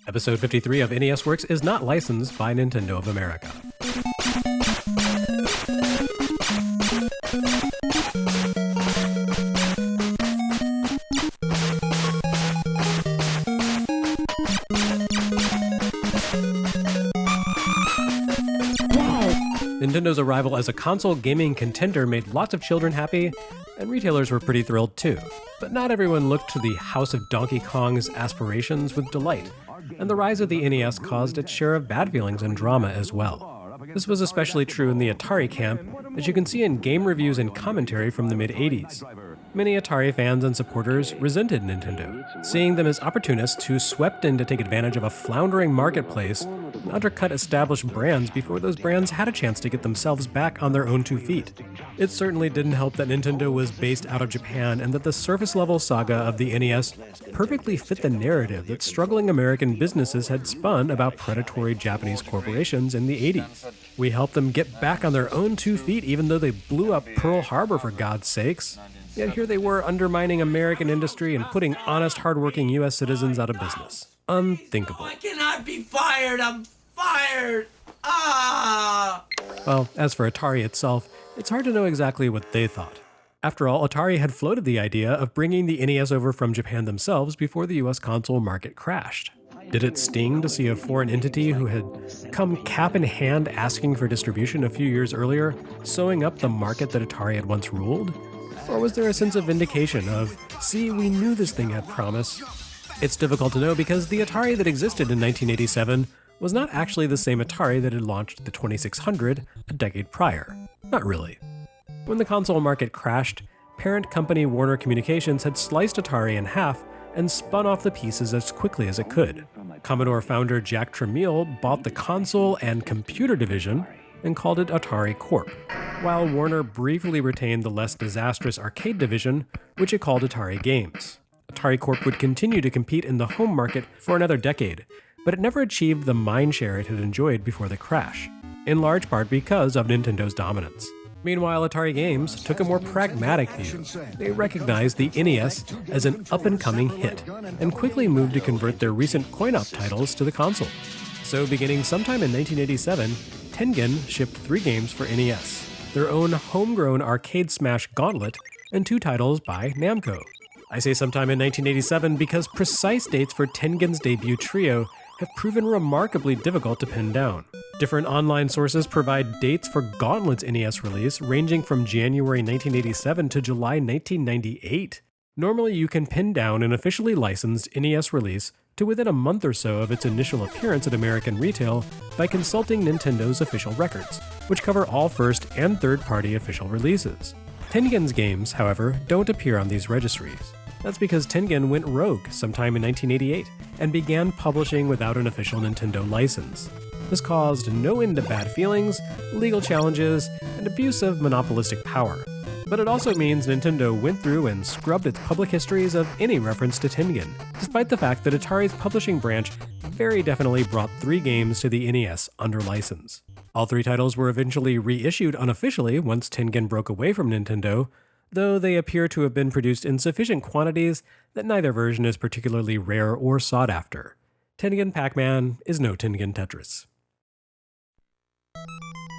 Episode 53 of NES Works is not licensed by Nintendo of America. Nintendo's arrival as a console gaming contender made lots of children happy, and retailers were pretty thrilled too. But not everyone looked to the House of Donkey Kong's aspirations with delight, and the rise of the NES caused its share of bad feelings and drama as well. This was especially true in the Atari camp, as you can see in game reviews and commentary from the mid-80s. Many Atari fans and supporters resented Nintendo, seeing them as opportunists who swept in to take advantage of a floundering marketplace and undercut established brands before those brands had a chance to get themselves back on their own 2 feet. It certainly didn't help that Nintendo was based out of Japan and that the surface-level saga of the NES perfectly fit the narrative that struggling American businesses had spun about predatory Japanese corporations in the 80s. We helped them get back on their own 2 feet even though they blew up Pearl Harbor for God's sakes. Yet here they were undermining American industry and putting honest, hardworking U.S. citizens out of business. Unthinkable. I cannot be fired! I'm fired! Well, as for Atari itself, it's hard to know exactly what they thought. After all, Atari had floated the idea of bringing the NES over from Japan themselves before the US console market crashed. Did it sting to see a foreign entity who had come cap in hand asking for distribution a few years earlier, sewing up the market that Atari had once ruled? Or was there a sense of vindication of, see, we knew this thing had promise? It's difficult to know because the Atari that existed in 1987 was not actually the same Atari that had launched the 2600 a decade prior. Not really. When the console market crashed, parent company Warner Communications had sliced Atari in half and spun off the pieces as quickly as it could. Commodore founder Jack Tramiel bought the console and computer division and called it Atari Corp., while Warner briefly retained the less disastrous arcade division, which it called Atari Games. Atari Corp. Would continue to compete in the home market for another decade, but it never achieved the mindshare it had enjoyed before the crash, in large part because of Nintendo's dominance. Meanwhile, Atari Games took a more pragmatic view. They recognized the NES as an up-and-coming hit, and quickly moved to convert their recent coin-op titles to the console. So beginning sometime in 1987, Tengen shipped 3 games for NES, their own homegrown arcade smash Gauntlet, and 2 titles by Namco. I say sometime in 1987 because precise dates for Tengen's debut trio have proven remarkably difficult to pin down. Different online sources provide dates for Gauntlet's NES release ranging from January 1987 to July 1998. Normally you can pin down an officially licensed NES release to within a month or so of its initial appearance at American retail by consulting Nintendo's official records, which cover all first and third-party official releases. Tengen's games, however, don't appear on these registries. That's because Tengen went rogue sometime in 1988 and began publishing without an official Nintendo license. This caused no end of bad feelings, legal challenges, and abuse of monopolistic power. But it also means Nintendo went through and scrubbed its public histories of any reference to Tengen, despite the fact that Atari's publishing branch very definitely brought 3 games to the NES under license. All 3 titles were eventually reissued unofficially once Tengen broke away from Nintendo, though they appear to have been produced in sufficient quantities that neither version is particularly rare or sought after. Tengen Pac-Man is no Tengen Tetris.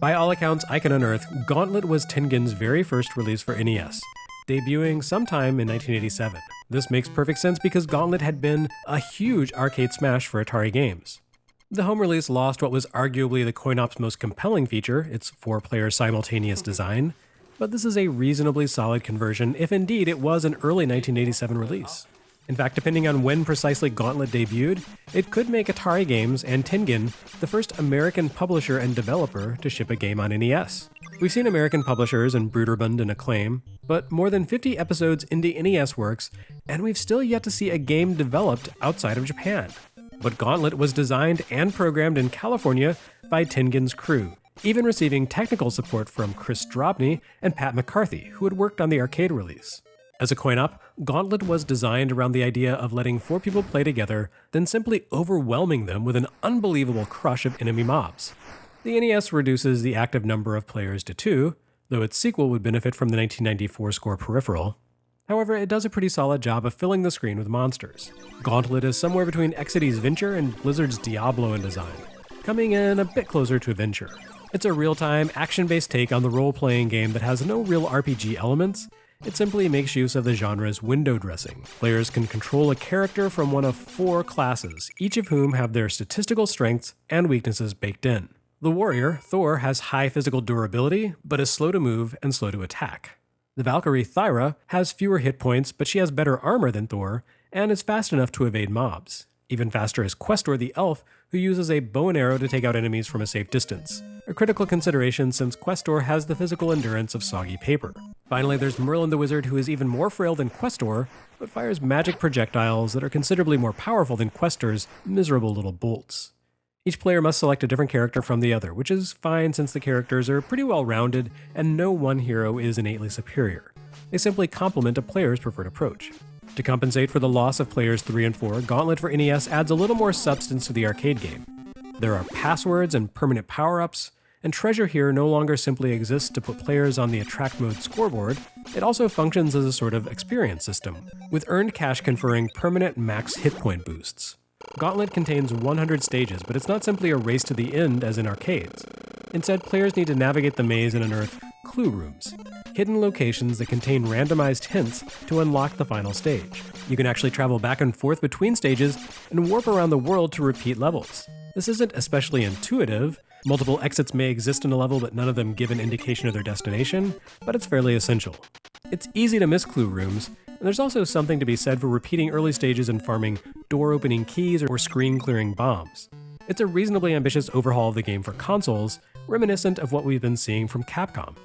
By all accounts I can unearth, Gauntlet was Tengen's very first release for NES, debuting sometime in 1987. This makes perfect sense because Gauntlet had been a huge arcade smash for Atari Games. The home release lost what was arguably the coin-op's most compelling feature, its 4-player simultaneous design, but this is a reasonably solid conversion if indeed it was an early 1987 release. In fact, depending on when precisely Gauntlet debuted, it could make Atari Games and Tengen the first American publisher and developer to ship a game on NES. We've seen American publishers in Bruderbund and Acclaim, but more than 50 episodes into NES Works, and we've still yet to see a game developed outside of Japan. But Gauntlet was designed and programmed in California by Tengen's crew, even receiving technical support from Chris Drobny and Pat McCarthy, who had worked on the arcade release. As a coin-op, Gauntlet was designed around the idea of letting 4 people play together, then simply overwhelming them with an unbelievable crush of enemy mobs. The NES reduces the active number of players to 2, though its sequel would benefit from the 1994 score peripheral. However, it does a pretty solid job of filling the screen with monsters. Gauntlet is somewhere between Exidy's Venture and Blizzard's Diablo in design, coming in a bit closer to Venture. It's a real-time, action-based take on the role-playing game that has no real RPG elements. It simply makes use of the genre's window dressing. Players can control a character from one of 4 classes, each of whom have their statistical strengths and weaknesses baked in. The warrior, Thor, has high physical durability, but is slow to move and slow to attack. The Valkyrie, Thyra, has fewer hit points, but she has better armor than Thor, and is fast enough to evade mobs. Even faster is Questor the Elf, who uses a bow and arrow to take out enemies from a safe distance. A critical consideration since Questor has the physical endurance of soggy paper. Finally, there's Merlin the Wizard, who is even more frail than Questor, but fires magic projectiles that are considerably more powerful than Questor's miserable little bolts. Each player must select a different character from the other, which is fine since the characters are pretty well rounded and no one hero is innately superior. They simply complement a player's preferred approach. To compensate for the loss of players 3 and 4, Gauntlet for NES adds a little more substance to the arcade game. There are passwords and permanent power-ups, and treasure here no longer simply exists to put players on the attract mode scoreboard, it also functions as a sort of experience system, with earned cash conferring permanent max hit point boosts. Gauntlet contains 100 stages, but it's not simply a race to the end as in arcades. Instead, players need to navigate the maze and unearth clue rooms, hidden locations that contain randomized hints to unlock the final stage. You can actually travel back and forth between stages and warp around the world to repeat levels. This isn't especially intuitive. Multiple exits may exist in a level, but none of them give an indication of their destination, but it's fairly essential. It's easy to miss clue rooms, and there's also something to be said for repeating early stages and farming door-opening keys or screen-clearing bombs. It's a reasonably ambitious overhaul of the game for consoles, reminiscent of what we've been seeing from Capcom.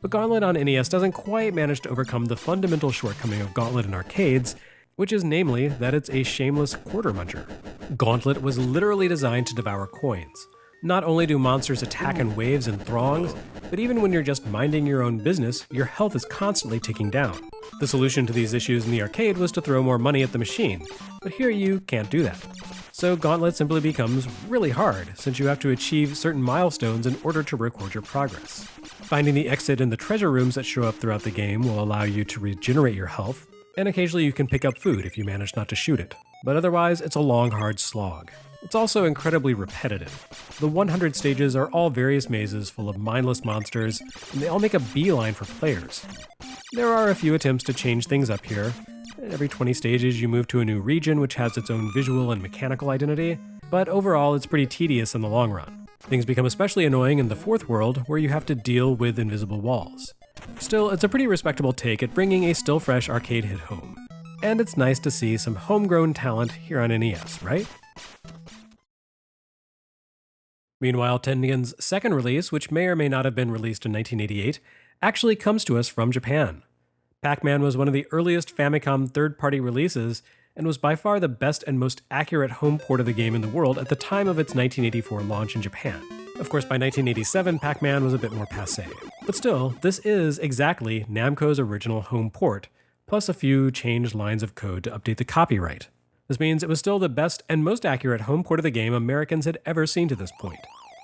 But Gauntlet on NES doesn't quite manage to overcome the fundamental shortcoming of Gauntlet in arcades, which is namely that it's a shameless quarter muncher. Gauntlet was literally designed to devour coins. Not only do monsters attack in waves and throngs, but even when you're just minding your own business, your health is constantly ticking down. The solution to these issues in the arcade was to throw more money at the machine, but here you can't do that. So Gauntlet simply becomes really hard, since you have to achieve certain milestones in order to record your progress. Finding the exit in the treasure rooms that show up throughout the game will allow you to regenerate your health, and occasionally you can pick up food if you manage not to shoot it. But otherwise, it's a long, hard slog. It's also incredibly repetitive. The 100 stages are all various mazes full of mindless monsters, and they all make a beeline for players. There are a few attempts to change things up here. Every 20 stages you move to a new region which has its own visual and mechanical identity, but overall it's pretty tedious in the long run. Things become especially annoying in the 4th world, where you have to deal with invisible walls. Still, it's a pretty respectable take at bringing a still fresh arcade hit home. And it's nice to see some homegrown talent here on NES, right? Meanwhile, Tengen's second release, which may or may not have been released in 1988, actually comes to us from Japan. Pac-Man was one of the earliest Famicom third-party releases, and was by far the best and most accurate home port of the game in the world at the time of its 1984 launch in Japan. Of course, by 1987, Pac-Man was a bit more passé. But still, this is exactly Namco's original home port, plus a few changed lines of code to update the copyright. This means it was still the best and most accurate home port of the game Americans had ever seen to this point.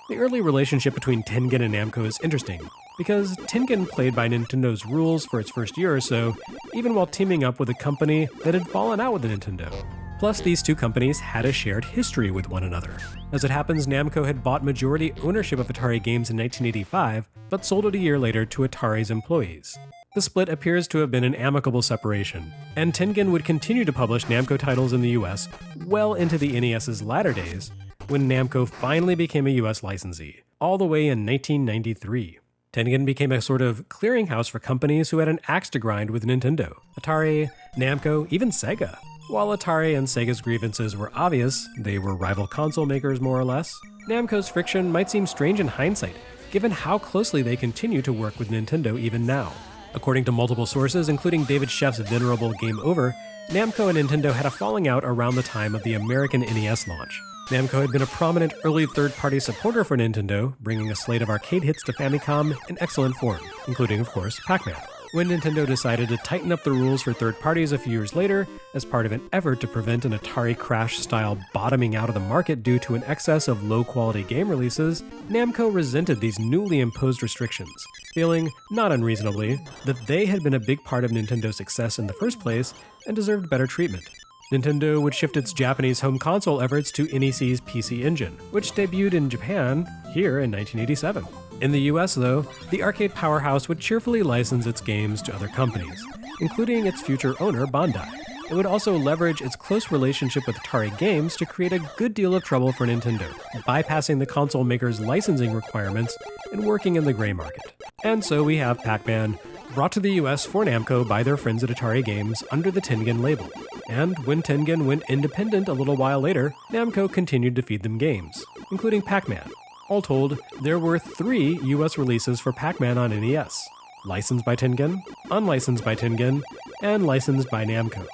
The early relationship between Tengen and Namco is interesting, because Tengen played by Nintendo's rules for its first year or so, even while teaming up with a company that had fallen out with Nintendo. Plus, these two companies had a shared history with one another. As it happens, Namco had bought majority ownership of Atari games in 1985, but sold it a year later to Atari's employees. The split appears to have been an amicable separation, and Tengen would continue to publish Namco titles in the US well into the NES's latter days, when Namco finally became a US licensee, all the way in 1993. Tengen became a sort of clearinghouse for companies who had an axe to grind with Nintendo, Atari, Namco, even Sega. While Atari and Sega's grievances were obvious, they were rival console makers more or less, Namco's friction might seem strange in hindsight, given how closely they continue to work with Nintendo even now. According to multiple sources, including David Sheff's venerable Game Over, Namco and Nintendo had a falling out around the time of the American NES launch. Namco had been a prominent early third-party supporter for Nintendo, bringing a slate of arcade hits to Famicom in excellent form, including, of course, Pac-Man. When Nintendo decided to tighten up the rules for third parties a few years later, as part of an effort to prevent an Atari Crash-style bottoming out of the market due to an excess of low-quality game releases, Namco resented these newly imposed restrictions, feeling, not unreasonably, that they had been a big part of Nintendo's success in the first place and deserved better treatment. Nintendo would shift its Japanese home console efforts to NEC's PC Engine, which debuted in Japan here in 1987. In the US, though, the arcade powerhouse would cheerfully license its games to other companies, including its future owner, Bandai. It would also leverage its close relationship with Atari Games to create a good deal of trouble for Nintendo, bypassing the console maker's licensing requirements and working in the gray market. And so we have Pac-Man, brought to the US for Namco by their friends at Atari Games under the Tengen label. And when Tengen went independent a little while later, Namco continued to feed them games, including Pac-Man. All told, there were 3 US releases for Pac-Man on NES, licensed by Tengen, unlicensed by Tengen, and licensed by Namco.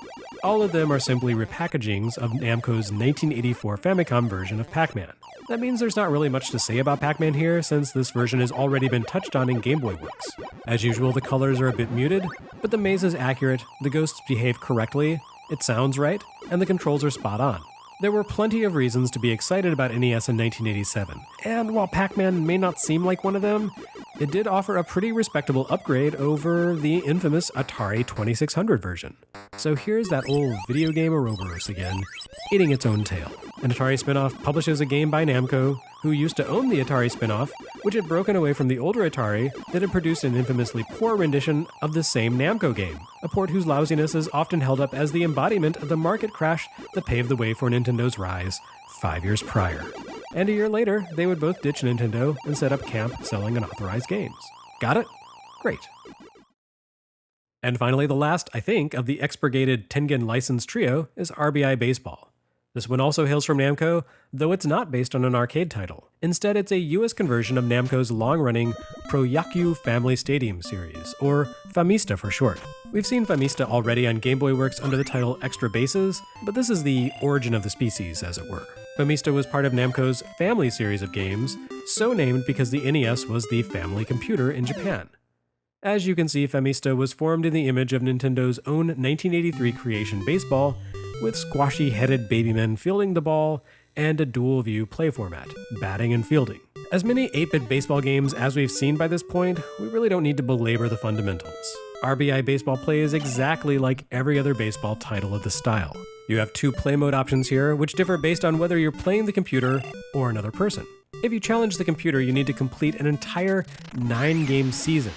All of them are simply repackagings of Namco's 1984 Famicom version of Pac-Man. That means there's not really much to say about Pac-Man here, since this version has already been touched on in Game Boy Works. As usual, the colors are a bit muted, but the maze is accurate, the ghosts behave correctly, it sounds right, and the controls are spot on. There were plenty of reasons to be excited about NES in 1987, and while Pac-Man may not seem like one of them, it did offer a pretty respectable upgrade over the infamous Atari 2600 version. So here's that old video game Ouroboros again, eating its own tail. An Atari spin-off publishes a game by Namco, who used to own the Atari spin-off, which had broken away from the older Atari that had produced an infamously poor rendition of the same Namco game, a port whose lousiness is often held up as the embodiment of the market crash that paved the way for Nintendo's rise 5 years prior. And a year later, they would both ditch Nintendo and set up camp selling unauthorized games. Got it? Great. And finally, the last, I think, of the expurgated Tengen licensed trio is RBI Baseball. This one also hails from Namco, though it's not based on an arcade title. Instead, it's a US conversion of Namco's long-running Pro-Yakyu Family Stadium series, or Famista for short. We've seen Famista already on Game Boy Works under the title Extra Bases, but this is the origin of the species, as it were. Famista was part of Namco's Family series of games, so named because the NES was the family computer in Japan. As you can see, Famista was formed in the image of Nintendo's own 1983 creation Baseball, with squashy-headed babymen fielding the ball, and a dual-view play format, batting and fielding. As many 8-bit baseball games as we've seen by this point, we really don't need to belabor the fundamentals. RBI Baseball plays exactly like every other baseball title of the style. You have 2 play mode options here, which differ based on whether you're playing the computer or another person. If you challenge the computer, you need to complete an entire 9-game season.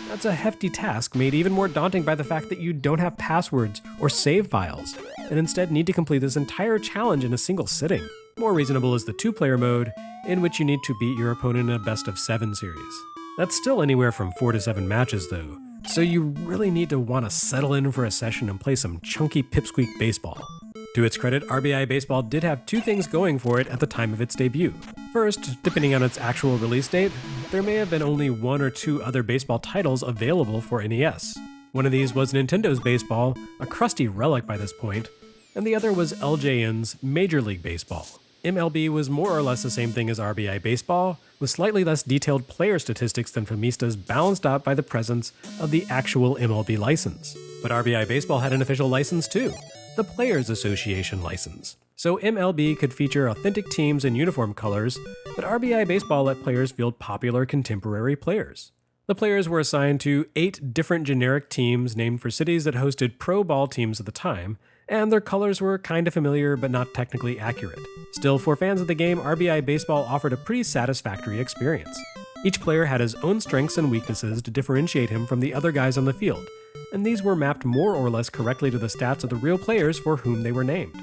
That's a hefty task, made even more daunting by the fact that you don't have passwords or save files, and instead need to complete this entire challenge in a single sitting. More reasonable is the 2-player mode, in which you need to beat your opponent in a best-of-7 series. That's still anywhere from 4 to 7 matches, though, so you really need to want to settle in for a session and play some chunky pipsqueak baseball. To its credit, RBI Baseball did have 2 things going for it at the time of its debut. First, depending on its actual release date, there may have been only 1 or 2 other baseball titles available for NES. One of these was Nintendo's Baseball, a crusty relic by this point, and the other was LJN's Major League Baseball. MLB was more or less the same thing as RBI Baseball, with slightly less detailed player statistics than Famista's, balanced out by the presence of the actual MLB license. But RBI Baseball had an official license too, the Players Association license. So MLB could feature authentic teams in uniform colors, but RBI Baseball let players field popular contemporary players. The players were assigned to 8 different generic teams named for cities that hosted pro ball teams at the time, and their colors were kinda familiar but not technically accurate. Still, for fans of the game, RBI Baseball offered a pretty satisfactory experience. Each player had his own strengths and weaknesses to differentiate him from the other guys on the field, and these were mapped more or less correctly to the stats of the real players for whom they were named.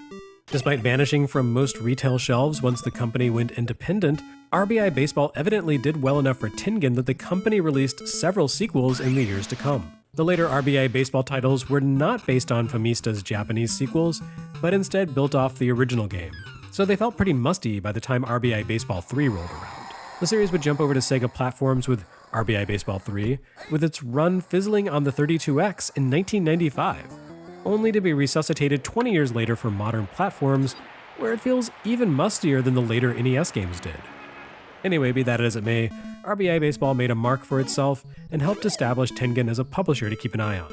Despite vanishing from most retail shelves once the company went independent, RBI Baseball evidently did well enough for Tengen that the company released several sequels in the years to come. The later RBI Baseball titles were not based on Famista's Japanese sequels, but instead built off the original game, so they felt pretty musty by the time RBI Baseball 3 rolled around. The series would jump over to Sega platforms with RBI Baseball 3, with its run fizzling on the 32X in 1995, only to be resuscitated 20 years later for modern platforms, where it feels even mustier than the later NES games did. Anyway, be that as it may, RBI Baseball made a mark for itself and helped establish Tengen as a publisher to keep an eye on.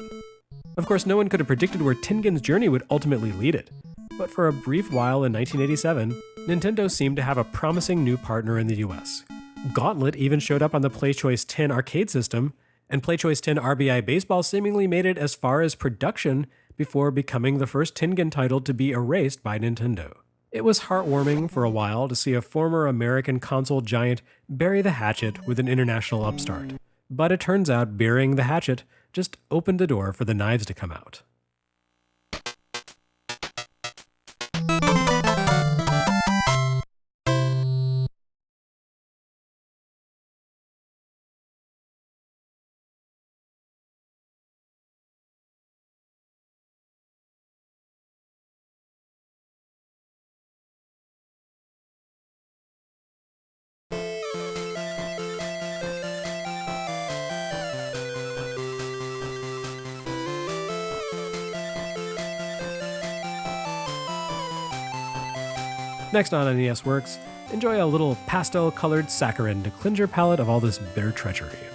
Of course, no one could have predicted where Tengen's journey would ultimately lead it, but for a brief while in 1987, Nintendo seemed to have a promising new partner in the US, Gauntlet even showed up on the PlayChoice 10 arcade system, and PlayChoice 10 RBI Baseball seemingly made it as far as production before becoming the first Tengen title to be erased by Nintendo. It was heartwarming for a while to see a former American console giant bury the hatchet with an international upstart. But it turns out burying the hatchet just opened the door for the knives to come out. Next on NES Works, enjoy a little pastel-colored saccharin to cleanse your palate of all this bitter treachery.